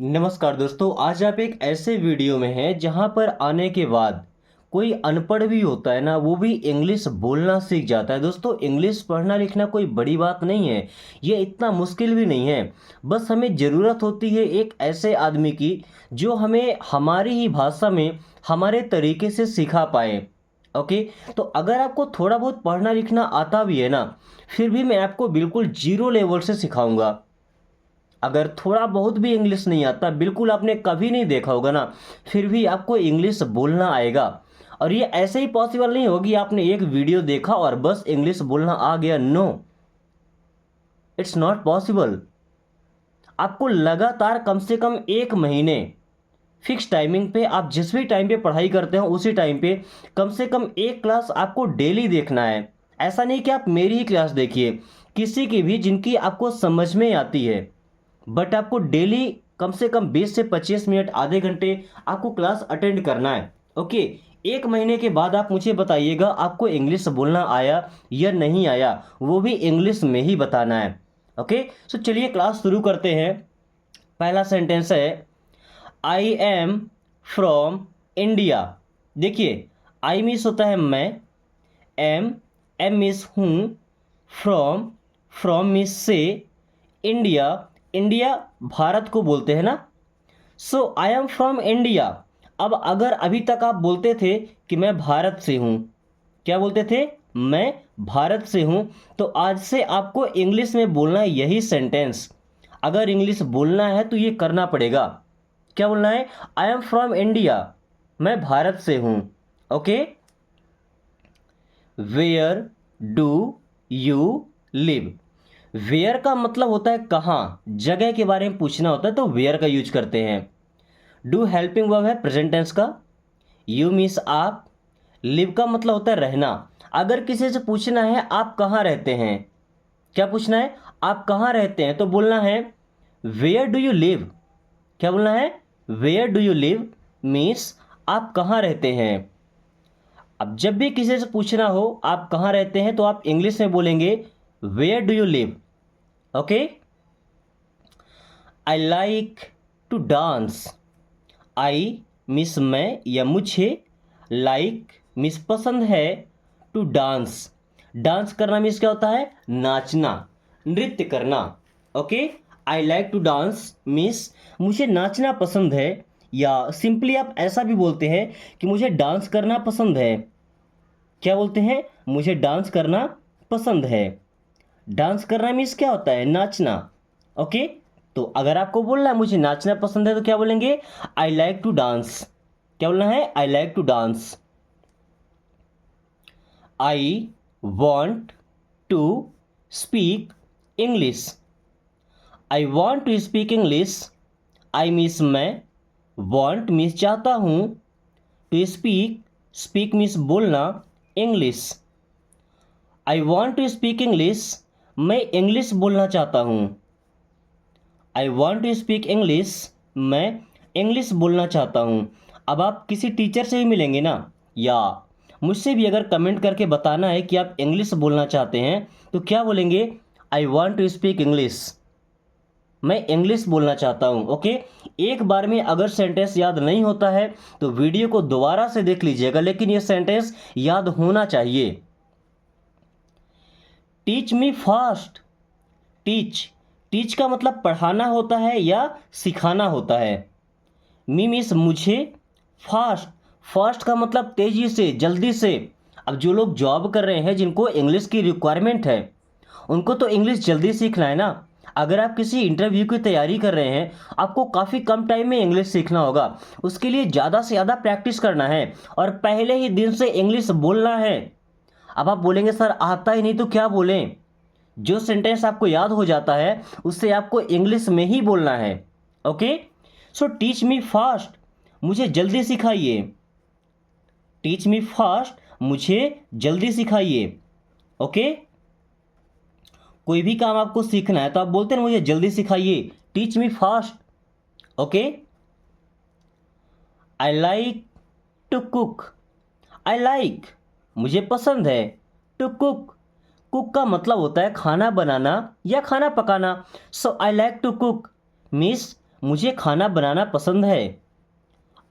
नमस्कार दोस्तों, आज आप एक ऐसे वीडियो में हैं जहां पर आने के बाद कोई अनपढ़ भी होता है ना, वो भी इंग्लिश बोलना सीख जाता है। दोस्तों, इंग्लिश पढ़ना लिखना कोई बड़ी बात नहीं है, ये इतना मुश्किल भी नहीं है। बस हमें ज़रूरत होती है एक ऐसे आदमी की जो हमें हमारी ही भाषा में हमारे तरीके से सिखा पाए। ओके, तो अगर आपको थोड़ा बहुत पढ़ना लिखना आता भी है ना, फिर भी मैं आपको बिल्कुल जीरो लेवल से सिखाऊंगा। अगर थोड़ा बहुत भी इंग्लिश नहीं आता, बिल्कुल आपने कभी नहीं देखा होगा ना, फिर भी आपको इंग्लिश बोलना आएगा। और ये ऐसे ही पॉसिबल नहीं होगी आपने एक वीडियो देखा और बस इंग्लिश बोलना आ गया। No, it's not possible. आपको लगातार कम से कम 1 महीने फिक्स टाइमिंग पे, आप जिस भी टाइम पे पढ़ाई करते हो उसी टाइम पे कम से कम एक क्लास आपको डेली देखना है। ऐसा नहीं कि आप मेरी ही क्लास देखिए, किसी की भी जिनकी आपको समझ में आती है, बट आपको डेली कम से कम 20 से 25 मिनट, आधे घंटे आपको क्लास अटेंड करना है। ओके, 1 महीने के बाद आप मुझे बताइएगा आपको इंग्लिश बोलना आया या नहीं आया, वो भी इंग्लिश में ही बताना है। ओके, सो चलिए क्लास शुरू करते हैं। पहला सेंटेंस है, आई एम फ्रॉम इंडिया। देखिए, आई मीन्स होता है मैं, एम एम मीन्स हूँ, फ्रॉम फ्रॉम मीन्स से, इंडिया इंडिया भारत को बोलते हैं ना। सो आई एम फ्रॉम इंडिया। अब अगर अभी तक आप बोलते थे कि मैं भारत से हूँ, क्या बोलते थे, मैं भारत से हूँ, तो आज से आपको इंग्लिश में बोलना है यही सेंटेंस। अगर इंग्लिश बोलना है तो ये करना पड़ेगा। क्या बोलना है, आई एम फ्रॉम इंडिया, मैं भारत से हूँ। Okay, where do you live. Where का मतलब होता है कहाँ, जगह के बारे में पूछना होता है तो वेयर का यूज करते हैं। डू हेल्पिंग वर्ब है प्रेजेंट टेंस का। यू मीन्स आप। लिव का मतलब होता है रहना। अगर किसी से पूछना है आप कहाँ रहते हैं, क्या पूछना है, आप कहाँ रहते हैं, तो बोलना है वेयर डू यू लिव। क्या बोलना है, where do you live means आप कहाँ रहते हैं। अब जब भी किसी से पूछना हो आप कहाँ रहते हैं, तो आप इंग्लिश में बोलेंगे where do you live. Okay, I like to dance. I means मैं या मुझे, लाइक मिस पसंद है, टू डांस डांस करना मिस क्या होता है, नाचना, नृत्य करना। Okay, I like to dance means मुझे नाचना पसंद है, या सिंपली आप ऐसा भी बोलते हैं कि मुझे डांस करना पसंद है। क्या बोलते हैं, मुझे डांस करना पसंद है। डांस करना मीन्स क्या होता है, नाचना। ओके, तो अगर आपको बोलना है मुझे नाचना पसंद है तो क्या बोलेंगे, आई लाइक टू डांस। क्या बोलना है, I like to dance. I want to speak English. I want to speak English. I means मैं, वॉन्ट मीन्स चाहता हूँ, टू स्पीक स्पीक मीन्स बोलना, English. I want to speak English, मैं English बोलना चाहता हूँ। I want to speak English, मैं English बोलना चाहता हूँ। अब आप किसी टीचर से ही मिलेंगे ना, या मुझसे भी अगर कमेंट करके बताना है कि आप इंग्लिश बोलना चाहते हैं, तो क्या बोलेंगे, I want to speak English, मैं इंग्लिश बोलना चाहता हूँ। ओके, एक बार में अगर सेंटेंस याद नहीं होता है तो वीडियो को दोबारा से देख लीजिएगा, लेकिन ये सेंटेंस याद होना चाहिए। Teach me fast. Teach teach का मतलब पढ़ाना होता है या सिखाना होता है। मी मीन्स मुझे, फास्ट फास्ट का मतलब तेजी से, जल्दी से। अब जो लोग जॉब कर रहे हैं, जिनको इंग्लिश की रिक्वायरमेंट है, उनको तो इंग्लिश जल्दी सीखना है ना। अगर आप किसी इंटरव्यू की तैयारी कर रहे हैं, आपको काफ़ी कम टाइम में इंग्लिश सीखना होगा, उसके लिए ज़्यादा से ज़्यादा प्रैक्टिस करना है और पहले ही दिन से इंग्लिश बोलना है। अब आप बोलेंगे सर आता ही नहीं तो क्या बोलें, जो सेंटेंस आपको याद हो जाता है उससे आपको इंग्लिश में ही बोलना है। ओके, सो टीच मी फास्ट, मुझे जल्दी सिखाइए। टीच मी फास्ट, मुझे जल्दी सिखाइए। ओके, कोई भी काम आपको सीखना है तो आप बोलते हैं मुझे जल्दी सिखाइए, teach me fast. Okay, I like to cook. I like मुझे पसंद है, टू कुक कुक का मतलब होता है खाना बनाना या खाना पकाना। So I like to cook means मुझे खाना बनाना पसंद है।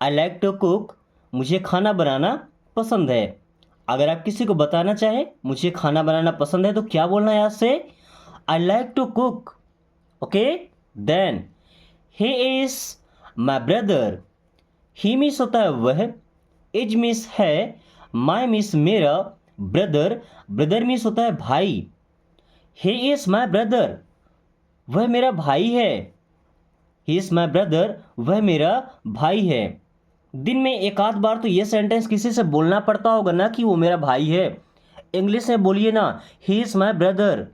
आई लाइक टू कुक, मुझे खाना बनाना पसंद है। अगर आप किसी को बताना चाहें मुझे खाना बनाना पसंद है तो क्या बोलना है यहाँ से? I like to cook. Okay, then he is my brother. He means होता है वह, इज मिस है, माई मिस मेरा, ब्रदर ब्रदर मिस होता है भाई। ही इज माई ब्रदर, वह मेरा भाई है। ही इज माई ब्रदर, वह मेरा भाई है। दिन में एक आध बार तो ये सेंटेंस किसी से बोलना पड़ता होगा ना कि वो मेरा भाई है। इंग्लिश में बोलिए ना, ही इज माई ब्रदर।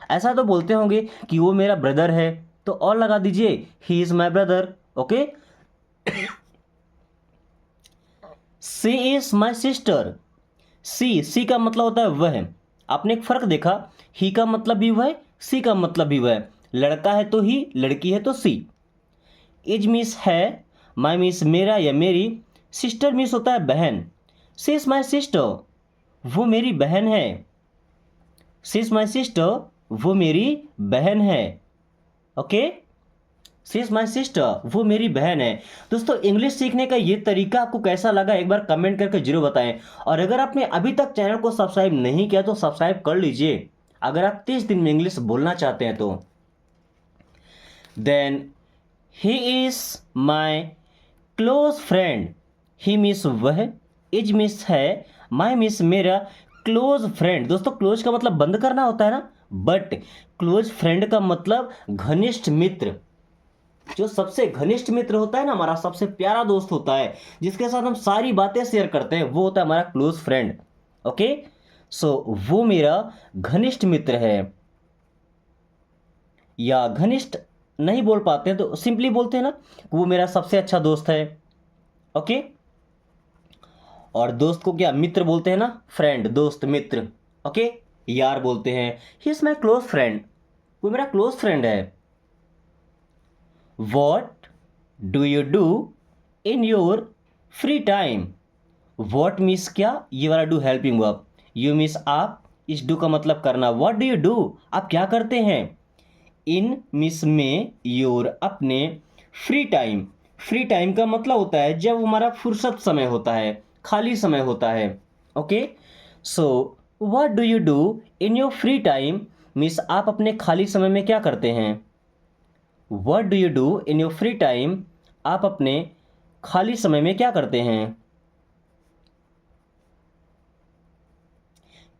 ऐसा तो बोलते होंगे कि वो मेरा ब्रदर है, तो और लगा दीजिए he is my brother. Okay, she is my sister. She का मतलब होता है वह। आपने एक फर्क देखा, ही का मतलब भी वह, सी का मतलब भी वह। लड़का है तो ही, लड़की है तो सी। इज मिस है, माई मिस मेरा या मेरी, सिस्टर मिस होता है बहन। सी इज माई सिस्टर, वो मेरी बहन है। सी इज माई सिस्टर, वो मेरी बहन है। Okay, she is my sister, वो मेरी बहन है। दोस्तों, इंग्लिश सीखने का ये तरीका आपको कैसा लगा एक बार कमेंट करके जरूर बताएं। और अगर आपने अभी तक चैनल को सब्सक्राइब नहीं किया तो सब्सक्राइब कर लीजिए अगर आप 30 दिन में इंग्लिश बोलना चाहते हैं तो। Then he is my close friend. He means वह, इज मिस है, माई मिस मेरा, क्लोज फ्रेंड। दोस्तों, क्लोज का मतलब बंद करना होता है ना, बट क्लोज फ्रेंड का मतलब घनिष्ठ मित्र। जो सबसे घनिष्ठ मित्र होता है ना, हमारा सबसे प्यारा दोस्त होता है, जिसके साथ हम सारी बातें शेयर करते हैं, वो होता है हमारा क्लोज फ्रेंड। ओके, सो वो मेरा घनिष्ठ मित्र है। या घनिष्ठ नहीं बोल पाते हैं तो सिंपली बोलते हैं ना, वो मेरा सबसे अच्छा दोस्त है। ओके, और दोस्त को क्या मित्र बोलते हैं ना, फ्रेंड, दोस्त, मित्र। ओके, यार बोलते हैं। ही इज माई क्लोज फ्रेंड, वो मेरा क्लोज फ्रेंड है। What do you do in your free time? What means क्या, ये वाला do helping verb, you means आप, इस डू का मतलब करना। वॉट डू यू डू, आप क्या करते हैं? इन मीन्स में, योर अपने, फ्री टाइम, फ्री टाइम का मतलब होता है जब हमारा फुर्सत समय होता है, खाली समय होता है। Okay, so what do you do in your free time means आप अपने खाली समय में क्या करते हैं। What do you do in your free time, आप अपने खाली समय में क्या करते हैं।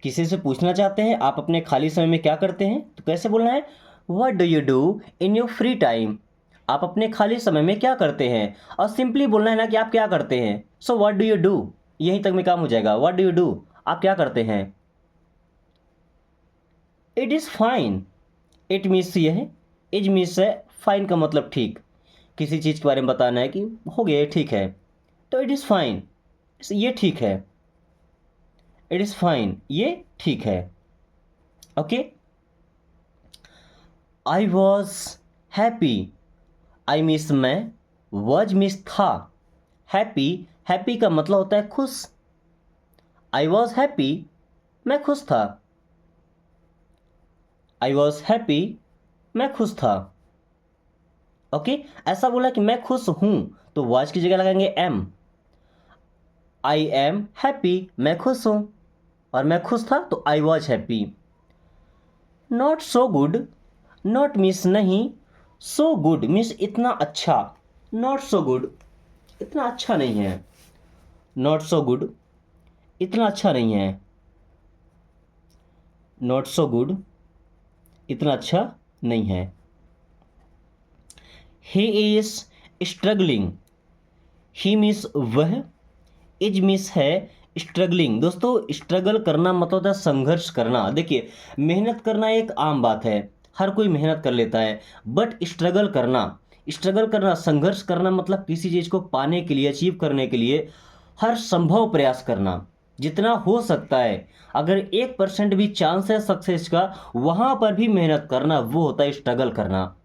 किसी से पूछना चाहते हैं आप अपने खाली समय में क्या करते हैं तो कैसे बोलना है? What do you do in your free time, आप अपने खाली समय में क्या करते हैं। और सिंपली बोलना है ना कि आप क्या करते हैं। सो व्हाट डू यू डू, यहीं तक में काम हो जाएगा। व्हाट डू यू डू, आप क्या करते हैं। It is fine, it means ये है, इज मीन्स है, फाइन का मतलब ठीक। किसी चीज़ के बारे में बताना है कि हो गया ये ठीक है, तो इट इज़ फाइन, ये ठीक है। इट इज़ फाइन, ये ठीक है। Okay, I was happy, I means मैं, वॉज मिस था, हैप्पी, हैप्पी का मतलब होता है खुश। आई वॉज हैप्पी, मैं खुश था। आई वॉज हैप्पी, मैं खुश था। ओके, ऐसा बोला कि मैं खुश हूं तो वॉज की जगह लगाएंगे एम। आई एम हैप्पी, मैं खुश हूं, और मैं खुश था तो I was happy. Not so good, not means नहीं, सो गुड मीन्स इतना अच्छा। नॉट सो गुड, इतना अच्छा नहीं है। नॉट सो गुड, इतना अच्छा नहीं है। नॉट सो गुड, इतना अच्छा नहीं है। He is struggling, he means वह, इज मीन्स है, स्ट्रगलिंग। दोस्तों, स्ट्रगल करना मतलब होता है संघर्ष करना। देखिए, मेहनत करना एक आम बात है, हर कोई मेहनत कर लेता है, बट स्ट्रगल करना, स्ट्रगल करना, संघर्ष करना मतलब किसी चीज़ को पाने के लिए, अचीव करने के लिए हर संभव प्रयास करना, जितना हो सकता है। अगर 1% भी चांस है सक्सेस का, वहाँ पर भी मेहनत करना, वो होता है स्ट्रगल करना।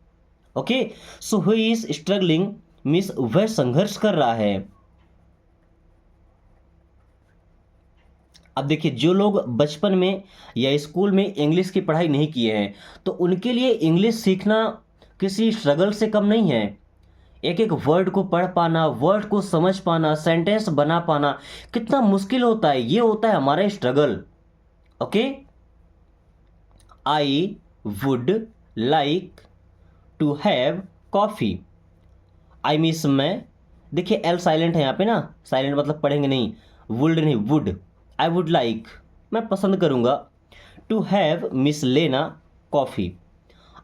Okay, so he is struggling means वह संघर्ष कर रहा है। अब देखिए, जो लोग बचपन में या स्कूल में इंग्लिश की पढ़ाई नहीं किए हैं तो उनके लिए इंग्लिश सीखना किसी स्ट्रगल से कम नहीं है। एक एक वर्ड को पढ़ पाना, वर्ड को समझ पाना, सेंटेंस बना पाना कितना मुश्किल होता है। ये होता है हमारा struggle. Okay, I would like to have coffee. I means मैं, देखिए एल साइलेंट है यहाँ पे ना, साइलेंट मतलब पढ़ेंगे नहीं, वुड नहीं, वुड। आई वुड लाइक, मैं पसंद करूँगा, टू हैव मीन्स लेना, coffee.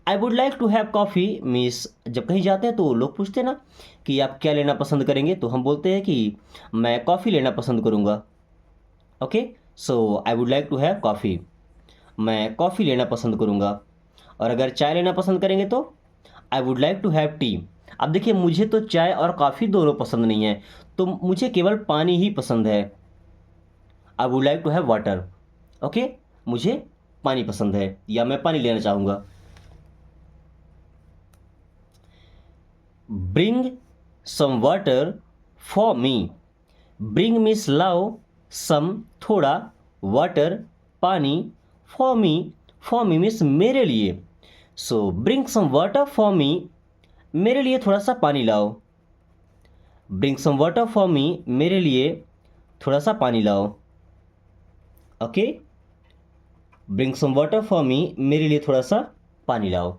I would like to have coffee means जब कहीं जाते हैं तो लोग पूछते हैं ना कि आप क्या लेना पसंद करेंगे, तो हम बोलते हैं कि मैं कॉफ़ी लेना पसंद करूँगा। Okay, so I would like to have coffee, मैं कॉफ़ी लेना पसंद करूँगा। और अगर चाय लेना पसंद करेंगे तो I would like to have tea. अब देखिए मुझे तो चाय और कॉफ़ी दोनों पसंद नहीं है, तो मुझे केवल पानी ही पसंद है। I would like to have water. Okay, मुझे पानी पसंद है या मैं पानी लेना चाहूँगा। Bring some water for me. Bring means लाओ, सम थोड़ा, वाटर पानी, फॉर मी मीन्स मेरे लिए। So bring some water for me, मेरे लिए थोड़ा सा पानी लाओ। Bring some water for me, मेरे लिए थोड़ा सा पानी लाओ। Okay, bring some water for me, मेरे लिए थोड़ा सा पानी लाओ।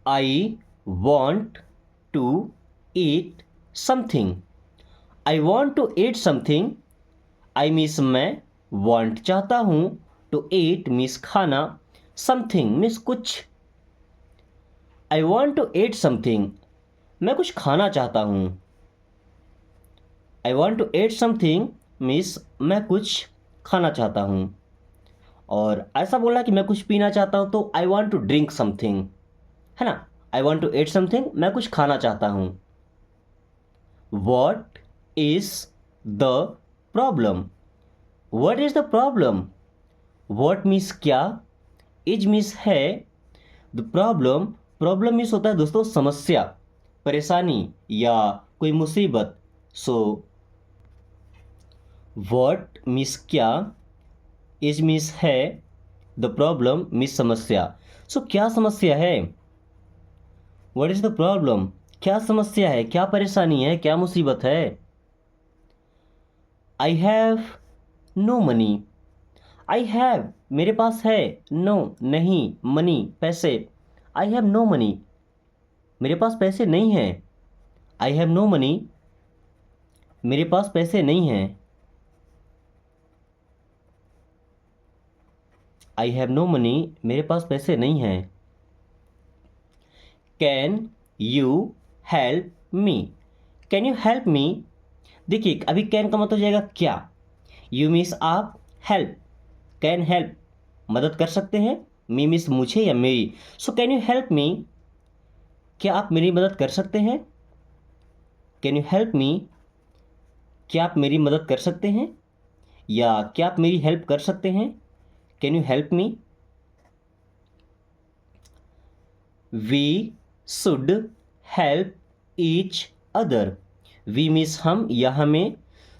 I want to eat something. I want to eat something, I means मैं, वॉन्ट चाहता हूँ, टू ईट मीन्स खाना, समथिंग मीन्स कुछ। I want to eat something, मैं कुछ खाना चाहता हूँ। I want to eat something means मैं कुछ खाना चाहता हूँ। और ऐसा बोला कि मैं कुछ पीना चाहता हूँ तो I want to drink something, है ना। I want to eat something, मैं कुछ खाना चाहता हूँ। What is the problem. What is the problem, what means क्या, इज मीन्स है, द प्रॉब्लम, प्रॉब्लम मीन्स होता है दोस्तों समस्या, परेशानी या कोई मुसीबत। सो वॉट मीन्स क्या, इज मीन्स है, द प्रॉब्लम मीन्स समस्या। सो क्या समस्या है, व्हाट इज द प्रॉब्लम, क्या समस्या है, क्या परेशानी है, क्या मुसीबत है। I have no money. I have मेरे पास है, नो नहीं, मनी पैसे। आई हैव नो मनी, मेरे पास पैसे नहीं हैं। आई हैव नो मनी, मेरे पास पैसे नहीं हैं। आई हैव नो मनी, मेरे पास पैसे नहीं हैं। Can you help me. Can you help मी, देखिए अभी कैन का मतलब हो जाएगा क्या, यू मीन्स आप, हेल्प कैन हेल्प मदद कर सकते हैं, मी मीन्स मुझे या मेरी। सो कैन यू हेल्प मी, क्या आप मेरी मदद कर सकते हैं। कैन यू हेल्प मी, क्या आप मेरी मदद कर सकते हैं या क्या आप मेरी हेल्प कर सकते हैं। Can you help me. We should help each other. We means हम या हमें,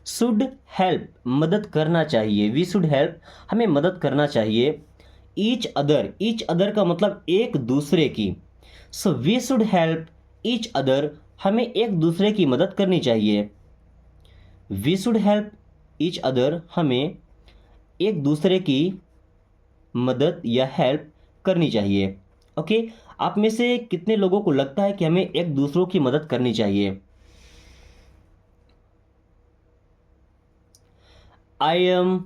शुड हेल्प मदद करना चाहिए, वी शुड हेल्प हमें मदद करना चाहिए। ईच अदर का मतलब एक दूसरे की। So we should help each other, हमें एक दूसरे की मदद करनी चाहिए। We should help each other, हमें एक दूसरे की मदद या हेल्प करनी चाहिए। ओके, आप में से कितने लोगों को लगता है कि हमें एक दूसरों की मदद करनी चाहिए। I am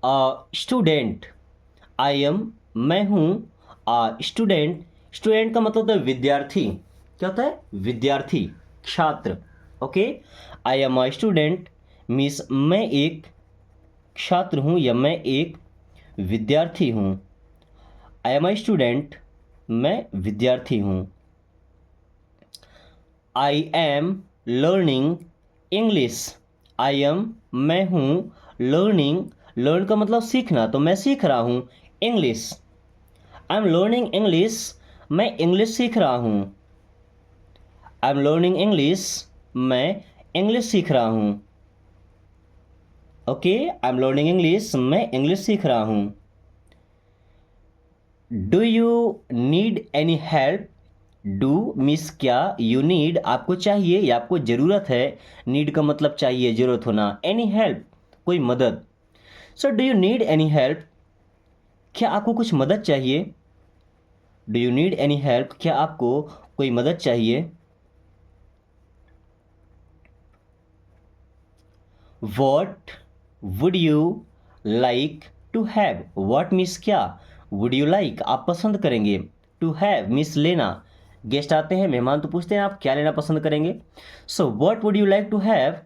a student. I am मैं हूँ, स्टूडेंट, स्टूडेंट का मतलब होता है विद्यार्थी। क्या होता है, विद्यार्थी, छात्र। Okay, I am a student means मैं एक छात्र हूँ या मैं एक विद्यार्थी हूँ। आई एम अ स्टूडेंट, मैं विद्यार्थी हूँ। I am learning English. I am मैं हूँ, लर्निंग, लर्न का मतलब सीखना, तो मैं सीख रहा हूँ English. I am learning English, मैं इंग्लिश सीख रहा हूँ। आई एम लर्निंग इंग्लिश, मैं इंग्लिश सीख रहा हूँ। Okay, I am learning English, मैं इंग्लिश सीख रहा हूँ। Do you need any help do means क्या, यू नीड आपको चाहिए या आपको ज़रूरत है, नीड का मतलब चाहिए, ज़रूरत होना, एनी हेल्प कोई मदद। So do you need any help, क्या आपको कुछ मदद चाहिए। Do you need any help, क्या आपको कोई मदद चाहिए। What would you like to have, what means क्या, वुड यू लाइक आप पसंद करेंगे, टू हैव मीन्स लेना, गेस्ट आते हैं मेहमान तो पूछते हैं आप क्या लेना पसंद करेंगे। So what would you like to have,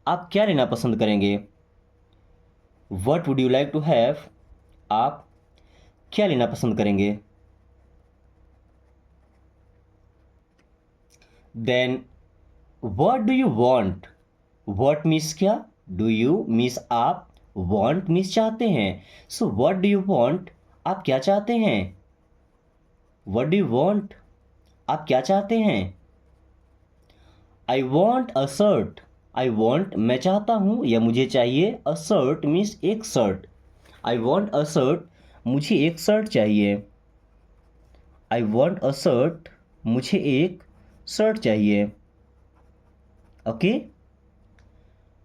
आप क्या लेना पसंद करेंगे। What would you like to have, आप क्या लेना पसंद करेंगे। Then what do you want, what means क्या, डू यू मीन्स आप, वॉन्ट मीन्स चाहते हैं। So what do you want, आप क्या चाहते हैं। वॉट डू यू वॉन्ट, आप क्या चाहते हैं। I want a shirt, I want मैं चाहता हूँ या मुझे चाहिए, अ शर्ट मीन्स एक shirt. I want a shirt, मुझे एक शर्ट चाहिए। आई वॉन्ट अ शर्ट, मुझे एक शर्ट चाहिए। Okay.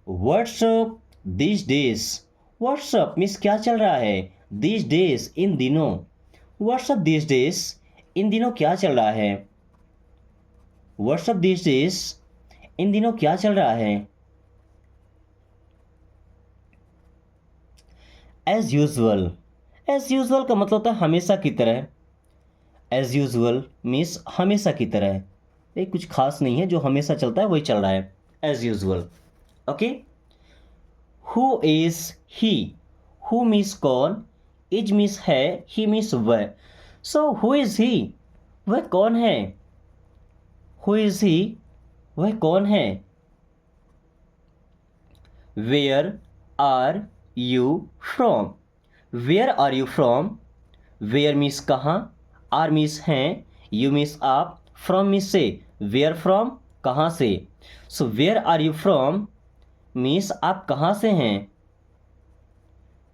What's up this days, what's up means क्या चल रहा है, दिस डेज इन दिनों, व्हाट्सअप दिस डेज इन दिनों क्या चल रहा है। व्हाट्सअप दिस डेज इन दिनों क्या चल रहा है। एज यूजल, एज यूजल का मतलब होता है हमेशा की तरह। एज यूजल मीन्स हमेशा की तरह, ये कुछ खास नहीं है, जो हमेशा चलता है वही चल रहा है, as usual. Okay. Who is he, who means कौन, इज मीन्स है, ही मीन्स वह। सो हु इज ही, वह कौन है। हु इज ही, वह कौन है। Where are you from, where are you from, where means कहाँ, आर मीन्स हैं, यू मीन्स आप, फ्रॉम मीन्स से, वेयर फ्रॉम कहाँ से। So where are you from means आप कहाँ से हैं।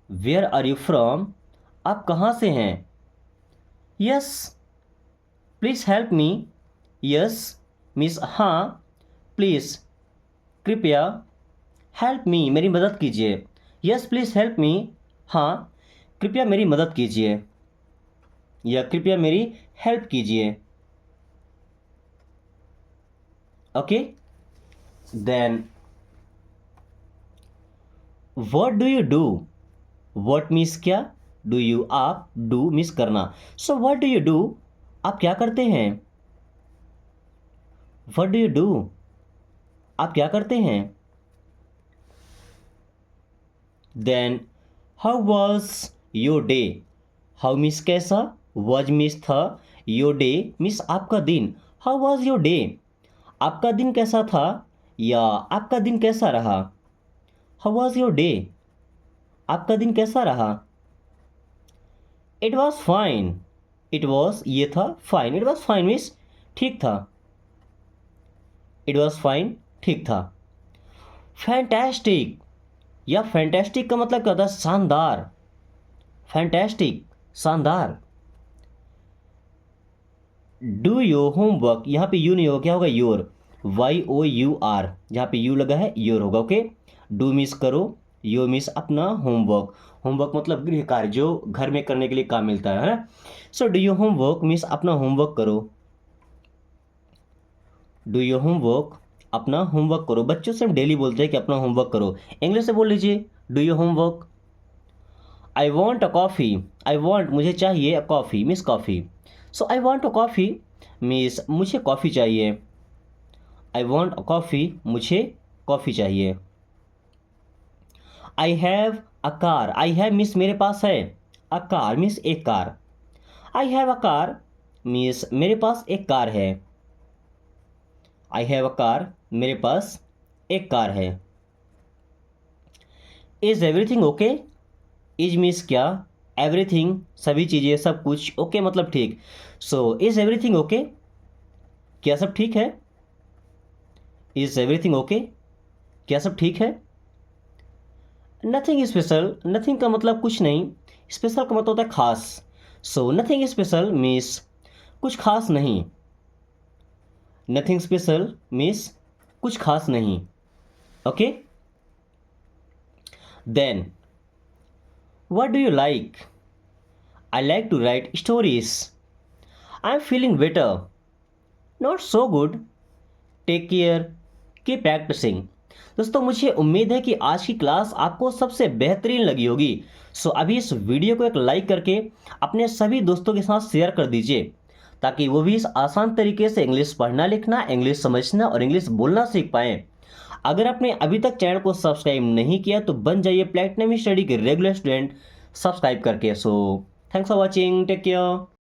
वेयर आर यू फ्रॉम, आप कहाँ से हैं। Yes please help me, yes means हाँ, प्लीज़ कृपया, हेल्प मी मेरी मदद कीजिए, यस प्लीज़ हेल्प मी, हाँ कृपया मेरी मदद कीजिए या कृपया मेरी हेल्प कीजिए। Okay. Then what do you do, what means क्या, डू यू आप, डू मीन्स करना। So what do you do, आप क्या करते हैं। व्हाट डू यू डू, आप क्या करते हैं। Then how was your day, how means कैसा, वॉज मीन्स था, योर डे मीन्स आपका दिन, हाउ वॉज योर डे, आपका दिन कैसा था या आपका दिन कैसा रहा। हाउ वॉज योर डे, आपका दिन कैसा रहा। It was fine, it was ये था fine, it was fine means ठीक था, इट वॉज फाइन ठीक था। फैंटेस्टिक या फैंटेस्टिक का मतलब क्या होता है, शानदार, फैंटेस्टिक शानदार। डू योर होमवर्क, यहाँ पे यू नहीं होगा, क्या होगा योर, YOUR, जहाँ पे यू लगा है योर होगा। ओके। डू मीन्स करो, यो मीन्स अपना, होमवर्क, होमवर्क मतलब गृह कार्य जो घर में करने के लिए काम मिलता है ना। So do your homework means अपना होमवर्क करो, डू योर होमवर्क अपना होमवर्क करो। बच्चों से हम डेली बोलते हैं कि अपना होमवर्क करो, इंग्लिश से बोल लीजिए do your homework. I want a coffee, I want मुझे चाहिए, a coffee means coffee. So I want a coffee means मुझे कॉफ़ी चाहिए, आई वॉन्ट अ कॉफ़ी मुझे कॉफ़ी चाहिए। I have a car, I have means मेरे पास है, a car means एक car, I have a car means मेरे पास एक कार है, आई हैव अ कार मेरे पास एक कार है। Is everything okay, is means क्या, एवरीथिंग सभी चीज़ें सब कुछ, ओके मतलब ठीक। सो इज़ एवरीथिंग ओके, क्या सब ठीक है। इज़ एवरीथिंग ओके, क्या सब ठीक है। नथिंग स्पेशल, नथिंग का मतलब कुछ नहीं, स्पेशल का मतलब होता है खास। सो नथिंग स्पेशल मीन्स कुछ खास नहीं, नथिंग स्पेशल मीन्स कुछ खास नहीं. Okay. Then what do you like? I like to write stories. I am feeling better. Not so good. Take care. Keep practising. दोस्तों मुझे उम्मीद है कि आज की क्लास आपको सबसे बेहतरीन लगी होगी. सो अभी इस वीडियो को एक लाइक करके अपने सभी दोस्तों के साथ शेयर कर दीजिए ताकि वो भी इस आसान तरीके से इंग्लिश पढ़ना लिखना, इंग्लिश समझना और इंग्लिश बोलना सीख पाएं. अगर आपने अभी तक चैनल को सब्सक्राइब नहीं किया तो बन जाइए प्लेटिनम स्टडी के रेगुलर स्टूडेंट सब्सक्राइब करके. So thanks for watching. Take care.